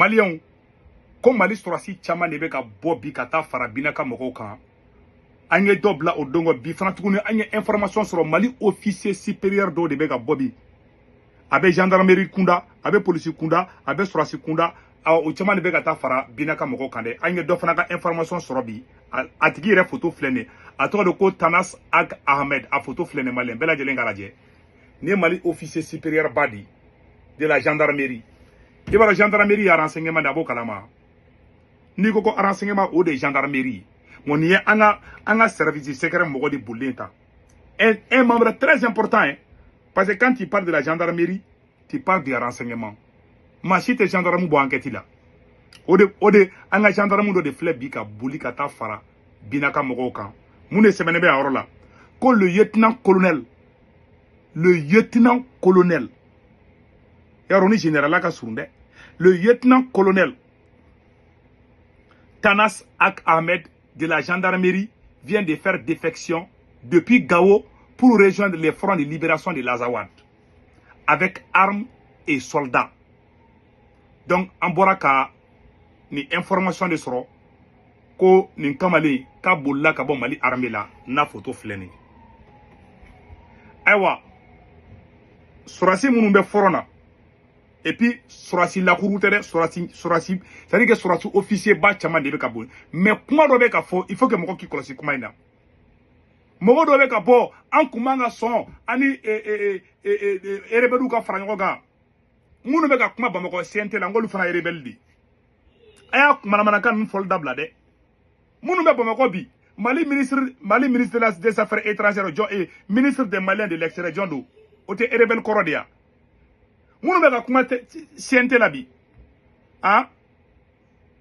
Maliens, comme Mali Sorasi Chama ne ka bobi kata farabina ka moko kan. Anye dobla odongo bi fana tuguni anye information sur Mali officier supérieur do de ka bobi. Abe gendarmerie kunda, abe police kunda, abe Sorasi kunda, o Chama ne ka ta fara bina ka moko kan de. Anye do fana ka information sur bi. Atigi re photo flene. Ato de ko Tanas Ag Ahmed a photo flene Malien bela jelen garaje. Ne Mali officier supérieur badi de la gendarmerie. Il va la gendarmerie à renseignement d'abord kalama. Ni ko renseignement ou de gendarmerie. Mon y est un service secret mogo de bouleta. Un membre très important, hein, parce que quand tu parles de la gendarmerie, tu parles du renseignement. Ma si te gendarme bo enquête là. Ode un gendarme do de flebika boulika ta fara binaka mogo kan. Moune semene be arola. Ko le lieutenant colonel. Le lieutenant colonel. Yaroni général ka surunde. Le lieutenant-colonel Tanas Ak Ahmed de la gendarmerie vient de faire défection depuis Gao pour rejoindre les fronts de libération de l'Azawad avec armes et soldats. Donc, en Boraka, ni information de soro ko ni kamali ka bolla ka bon Mali armée là na photo fleni. Aywa, Sorasi munumbe forona. Et puis, Sorasi la courroutere, Sorasi, c'est-à-dire que Sorasi officier bas chaman de Kabul. Mais comment doit être faux, il faut que mon qui colosse comment il a. Mon doit être bon, en kumanga son, ani rebelu ka frangoga. Munu beka kuma bamako siente la ngolu fana rebeldi. Aya kumana kan fol dabla de. Munu be bamako bi. Mali ministre des Affaires étrangères et ministre des Maliens de l'extérieur do. Ote rebel korodia. Mounou beka kuma siente la bi. Ah?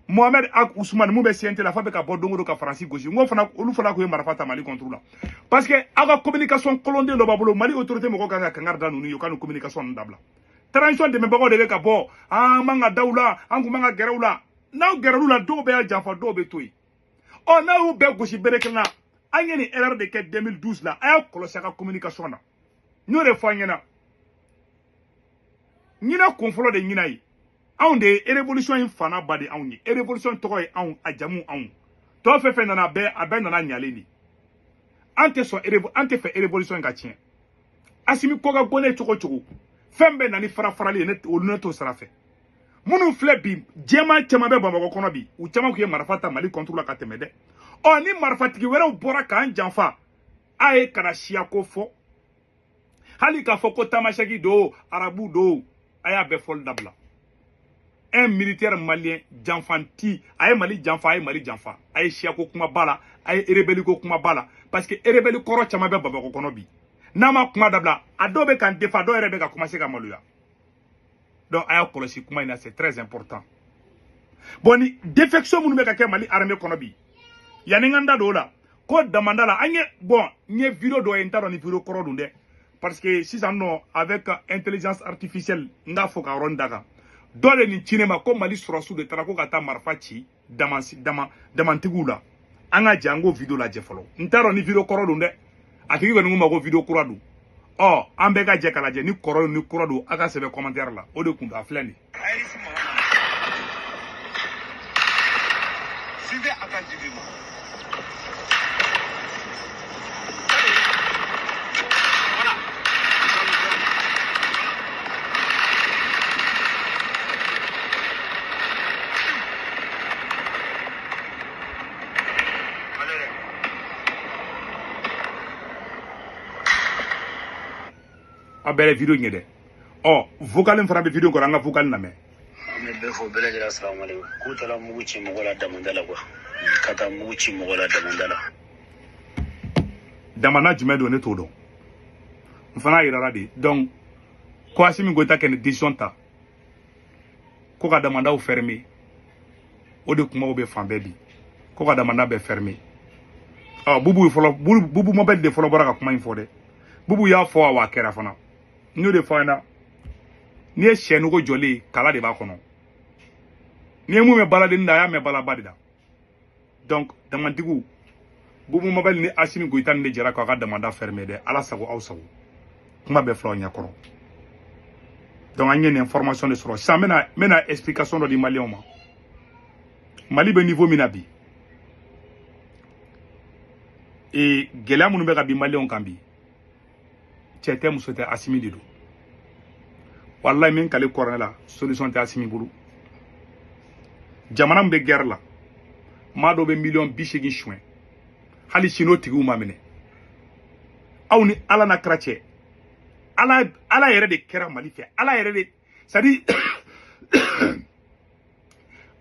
Mohamed Ak Ousmane moube siente la fa beka bodongo do ka Francis Goji. Ngo fana olu fana ko marafata Mali contre la. Parce que aga communication colonde lo babolo Mali autorité moko ka kangar danu ni yokanu communication ndabla. Transition de mebako de beka bo. Ah manga daula, angu manga gerawla. Na gerawla do be aljafa do be toy. Oh na u be Goji berekna. Anyeni erreur de 2012 la. Aya kolosaka communication na. Nyore fanyena. Nina konfolo de nina yi. Aun de révolution in fana ba de aun yi. Révolution togo yi aun ajamu aun. To fe nana be abe nana nyale ni. Ante fe révolution ka tien. Asimi koga gone chogo. Fembe nani farali net oluneto sarafe. Munu flebi jema chema be bamako kono bi. U chema ku ye marafata Mali contre la katemede. O ni marafatigi wera u bora ka anjanfa. Aye kana shia ko fo. Hali ka fo ko tamashaki do, arabu do. Aya be fol dabla. Un militaire malien janfanti, aye Mali janfa, aye shia ko kuma bala, aye rebeli ko kuma bala, parce que rebeli koro chama be babako kono bi. Nama kuma dabla, adobe kan defa do rebe ka commencer ka maluya. Donc aya kolosi kuma ina c'est très important. Boni défection munu be ka ke Mali armée kono bi. Yani nganda do la, ko damandala anye bon, nye vidéo do entaro ni vidéo koro dunde. Parce que si ça non, avec intelligence artificielle, n'a faut qu'à rondaga. Dans le cinéma, comme Mali Sorasi de Tarako Kata Marfachi, Damantigula, Anga Django vidéo la Jeffolo. N'taro ni vidéo korodunde, a qui veut nous vidéo koradou. Oh, Ambega Jekalaje, ni korodou, aga sebe commentaire là, au de Kunda Flani. Suivez attentivement. Abele vidéo nyede. Oh, vocal fera be vidéo ko ranga vocal na me. Me be fo bele jara assalamu alaikum. Ku tala mugu ci mo wala damandala ko. Kata mugu ci mo wala damandala. Damana jumedo ne todo. Mfana irara de. Donc ko asimi go ta ken décision ta. Ko ka damanda o fermé. O de kuma o be fambe bi. Ko ka damanda be fermé. Ah bubu mo be de folo bora ka kuma info de. Bubu ya fo wa kera fana. Nous de fana ni e chenu ko joli kala de ba kono ni mu me balade nda ya me bala badida donc damantigu bubu mobile ni asimi goitan de jara ko ga demanda fermé de ala sago aw sago kuma be flo nya kono Donc an ye nin information de sɔrɔ sisan n bɛna explication dɔ di maliyɛnw ma Mali bɛ niveau min na bi gɛlɛya minnu bɛ ka bin maliyɛnw kan bi cɛ tɛ muso tɛ Asimi de don wallahi min kale kɔrɔ la solution tɛ Asimi bolo jamana min bɛ guerre la maa dɔ bɛ miliyɔn 80 suɲɛ hali sini o tigiw ma minɛ aw ni Ala na kira cɛ Ala yɛrɛ de kɛra Mali fɛ Ala yɛrɛ de c'est à dire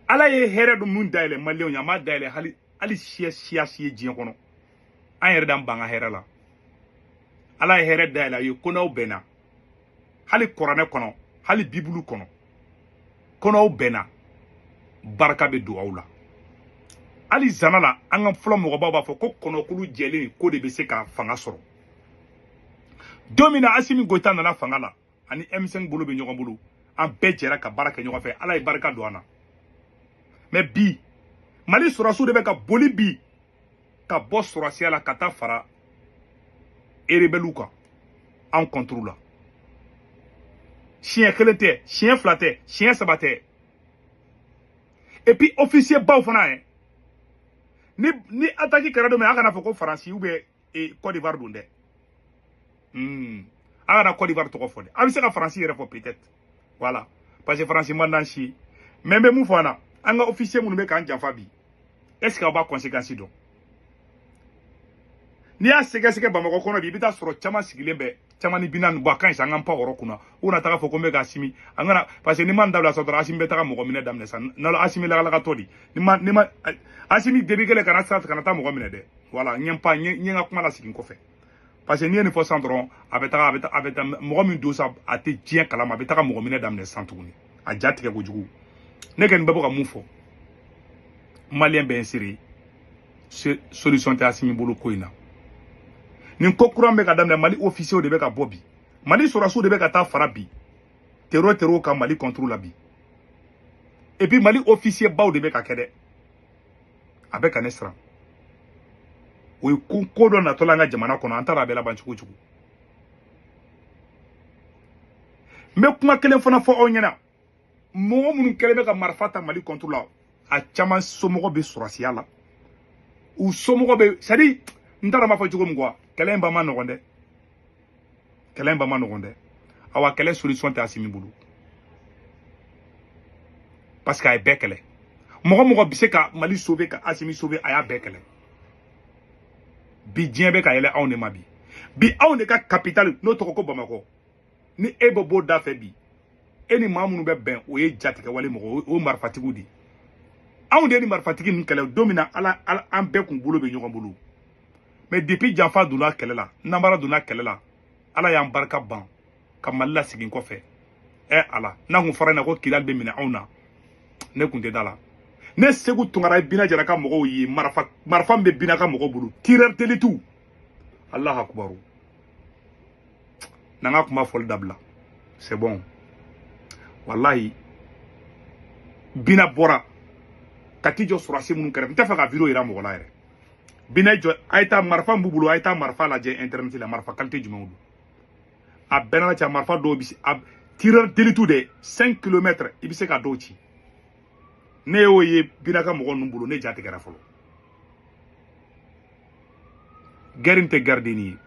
Ala ye hɛrɛ dɔ mun dayɛlɛ maliyɛnw ye a m'a dayɛlɛ hali siya si ye diɲɛ kɔnɔ an yɛrɛ d'an ban ka hɛrɛ la Ala ye hɛrɛ dayɛlɛ a ye ko n'aw bɛnna hali kuranɛ kɔnɔ hali bibulu kɔnɔ ko n'aw bɛnna barika bɛ don aw la hali zana la an ka fɔlɔ mɔgɔbaw b'a fɔ ko kɔnɔkulu jɛlen ko de bɛ se ka fanga sɔrɔ don min na Asimi Goïta nana fanga la ani M5 bolo bɛ ɲɔgɔn bolo an bɛɛ jɛra ka baara kɛ ɲɔgɔn fɛ Ala ye barika don an na mais bi Mali sɔrɔsiw de bɛ ka boli bi ka bɔ sɔrɔsiya la ka taa fara rebelles kan an contre la siɲɛ kelen tɛ siɲɛ fila tɛ siɲɛ saba tɛ et puis officier baw fana ye ni attaque kɛra don min a kana fɔ ko Faransi ou bien Côte d'Ivoire don dɛ a kana Côte d'Ivoire tɔgɔ fɔ dɛ a bɛ se ka Faransi yɛrɛ fɔ peut-être voilà parce que Faransi man d'an si mais n bɛ mun fɔ an na an ka officier minnu bɛ k'an janfa bi est-ce que aw b'a conséquence dɔn n'i y'a sɛgɛsɛgɛ Bamakɔ kɔnɔ bi i bɛ taa sɔrɔ caman sigilen bɛ caman ni binan bɔ a ka ɲi sa an ka pan yɔrɔ kunna u na taga fɔ ko n bɛ ka Asimi an kana parce que ni ma dabila sa dɔrɔn Asimi bɛ taga mɔgɔ minɛ daminɛ sa n'ala Asimi lagalakatɔ di ni ma Asimi debi kɛlɛ kana sira kana taa mɔgɔ minɛ dɛ voilà n ye n ka kuma la segin kɔfɛ parce que n'i ye nin fɔ san dɔrɔn a bɛ taa mɔgɔ min don sa a tɛ diɲɛ kalama a bɛ taga mɔgɔ minɛ daminɛ san tuguni a ja tigɛ kojugu ne kɔni bɛ bɔ ka mun fɔ maliyɛn bɛ n seri solution tɛ Asimi bolo ko in na nin ko kuran bɛ ka daminɛ Mali officier de bɛ ka bɔ bi Mali sɔrɔsiw de bɛ ka taa fara bi terror ka Mali contre la bi et puis Mali officier baw de bɛ ka kɛ dɛ a bɛ ka ne siran o ye ko dɔ natɔla an ka jamana kɔnɔ an taara a bɛ laban cogo cogo n bɛ kuma kelen fana fɔ aw ɲɛna mɔgɔ minnu kɛlen bɛ ka marifa ta Mali contre la a caman somɔgɔ bɛ sɔrɔsiya la u somɔgɔ bɛ c'est à dire n taara m'a fɔ cogo min quoi kɛlɛ in ba ma nɔgɔn dɛ kɛlɛ in ba ma nɔgɔn dɛ awa kɛlɛ solution tɛ Asimi bolo parce que a ye bɛɛ kɛlɛ mɔgɔ bɛ se ka Mali sauver ka Asimi sauver a y'a bɛɛ kɛlɛ bi diɲɛ bɛ ka yɛlɛ anw de ma bi anw de ka capitale n'o tɔgɔ ko Bamakɔ ni e bɛ bɔ da fɛ bi e ni maa minnu bɛ bɛn o ye jatigɛ wale mɔgɔ o marifatigiw de anw de ye ni marifatigi ninnu kɛlɛ don min na Ala an bɛɛ kun bolo bɛ ɲɔgɔn bolo mais depuis janfa donna kɛlɛ la namara donna kɛlɛ la Ala y'an barika ban ka Mali la segin kɔfɛ Ala n'a kun fɔra ɲɛna ko Kidali bɛ minɛ anw na ne kun tɛ da la ne Segu Tunkara ye Bina Jara ka mɔgɔw ye marifa min bɛ Bina ka mɔgɔw bolo tireur d'élite Allahu akbar n'an ka kuma fɔli dabila c'est bon wallahi Bina bɔra ka t'i jɔ sɔrɔsi minnu kɛrɛfɛ n tɛ fɛ ka vidéo yira mɔgɔ la yɛrɛ Bina jɔ a ye taa marifa min b'u bolo a ye taa marifa lajɛ internet la marifa qualité jumɛnw don a bɛɛ n'a cɛ marifa dɔw bɛ tireur d'élite de 5 km i bɛ se ka dɔw ci ne y'o ye Bina ka mɔgɔ ninnu bolo ne ja tigɛra fɔlɔ guerre tɛ guerre denni ye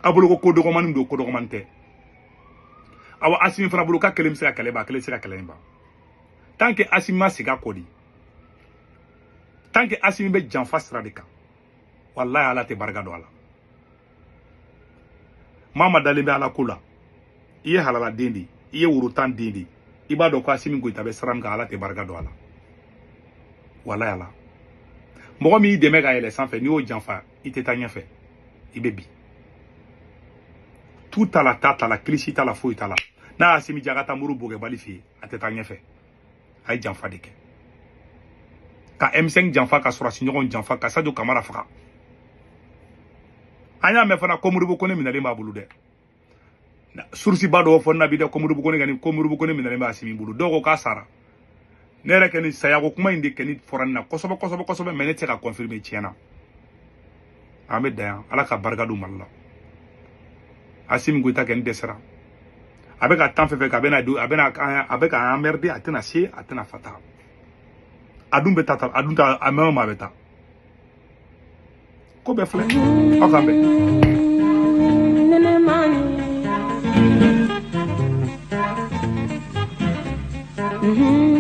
a bolo ko dɔgɔmanin don ko dɔgɔmanin tɛ awa Asimi fana bolo ka kelen bɛ se ka kɛlɛ ban kelen tɛ se ka kɛlɛ in ban tant que Asimi ma segin a kɔ de tant que Asimi bɛ janfa sira de kan wallahi Ala tɛ barika don a la maa ma dalen bɛ Ala ko la i ye halala den de i ye worotan den de i b'a dɔn ko Asimi Goïta bɛ sira min kan Ala tɛ barika don a la wallahi Ala mɔgɔ min y'i dɛmɛ ka yɛlɛ sanfɛ n'i y'o janfa i tɛ taa ɲɛfɛ i bɛ bi tu t'a la ta t'a la kilisi t'a la foyi t'a la n'a y'a Asimi Diaga taa muru bɔgɛbali fɛ yen a tɛ taa ɲɛfɛ a ye janfa de kɛ ka M5 janfa ka sɔrɔsi ɲɔgɔn janfa ka Sadio Kamara faga an y'a mɛn fana ko Modibo Kone minɛlen b'a bolo dɛ source ba dɔw fɔ n na bi dɛ ko Modibo Kone minɛlen bɛ Asimi bolo dɔw ko k'a sara ne yɛrɛ kɛ ni sayako kuma in de kɛ ni fɔra nin na kosɛbɛ mais ne tɛ se ka confirmer tiɲɛna an bɛ dan yan Ala ka barika don Mali la Asimi Goïta kɛ ni dɛsɛra avec un temps fait avec un emmerdé à tena se à tena fata adum betata adum ta amema ma beta ko be fle akambe Mm-hmm.